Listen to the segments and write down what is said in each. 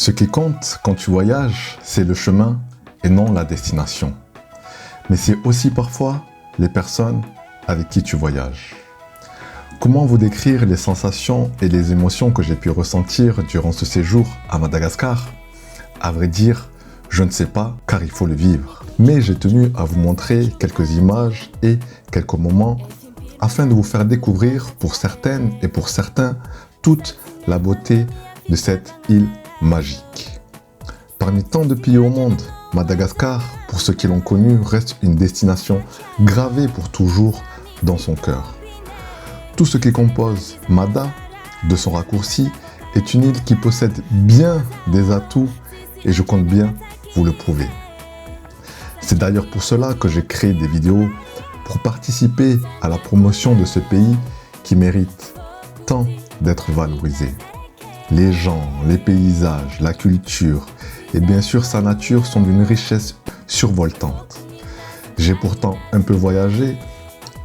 Ce qui compte quand tu voyages, c'est le chemin et non la destination. Mais c'est aussi parfois les personnes avec qui tu voyages. Comment vous décrire les sensations et les émotions que j'ai pu ressentir durant ce séjour à Madagascar? À vrai dire, je ne sais pas car il faut le vivre. Mais j'ai tenu à vous montrer quelques images et quelques moments afin de vous faire découvrir pour certaines et pour certains toute la beauté de cette île magique. Parmi tant de pays au monde, Madagascar, pour ceux qui l'ont connu, reste une destination gravée pour toujours dans son cœur. Tout ce qui compose Mada, de son raccourci, est une île qui possède bien des atouts et je compte bien vous le prouver. C'est d'ailleurs pour cela que j'ai créé des vidéos pour participer à la promotion de ce pays qui mérite tant d'être valorisé. Les gens, les paysages, la culture et bien sûr sa nature sont d'une richesse survoltante. J'ai pourtant un peu voyagé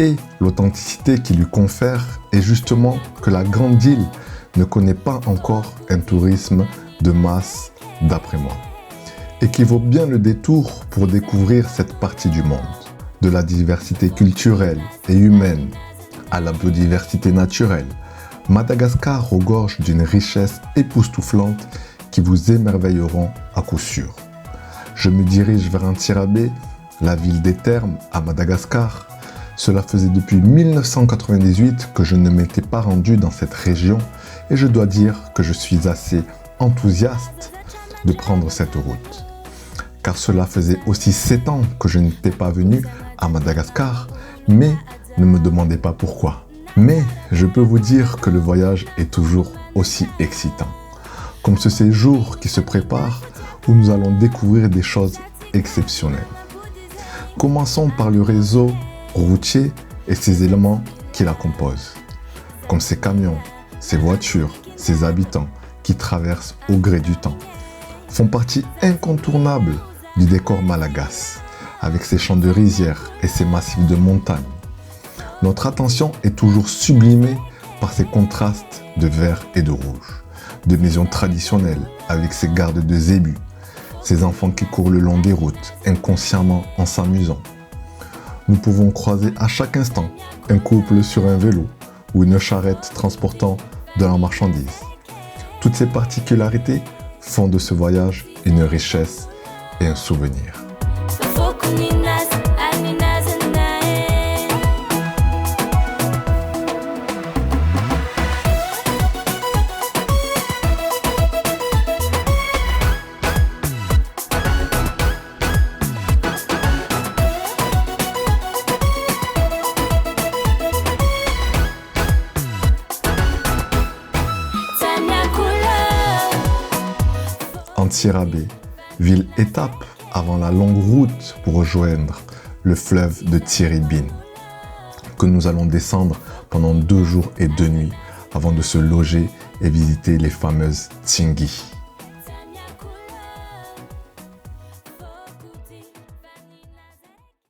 et l'authenticité qui lui confère est justement que la grande île ne connaît pas encore un tourisme de masse d'après moi et qui vaut bien le détour pour découvrir cette partie du monde. De la diversité culturelle et humaine à la biodiversité naturelle, Madagascar regorge d'une richesse époustouflante qui vous émerveilleront à coup sûr. Je me dirige vers Antsirabe, la ville des Termes à Madagascar. Cela faisait depuis 1998 que je ne m'étais pas rendu dans cette région et je dois dire que je suis assez enthousiaste de prendre cette route. Car cela faisait aussi 7 ans que je n'étais pas venu à Madagascar, mais ne me demandez pas pourquoi. Mais je peux vous dire que le voyage est toujours aussi excitant. Comme ce séjour qui se prépare où nous allons découvrir des choses exceptionnelles. Commençons par le réseau routier et ses éléments qui la composent. Comme ces camions, ces voitures, ces habitants qui traversent au gré du temps. Font partie incontournable du décor malagasy, avec ses champs de rizières et ses massifs de montagnes. Notre attention est toujours sublimée par ces contrastes de vert et de rouge, de maisons traditionnelles avec ses gardes de zébus, ces enfants qui courent le long des routes, inconsciemment en s'amusant. Nous pouvons croiser à chaque instant un couple sur un vélo ou une charrette transportant de la marchandise. Toutes ces particularités font de ce voyage une richesse et un souvenir. Antsirabe, ville étape avant la longue route pour rejoindre le fleuve de Tiribine, que nous allons descendre pendant 2 jours et 2 nuits avant de se loger et visiter les fameuses Tsingy.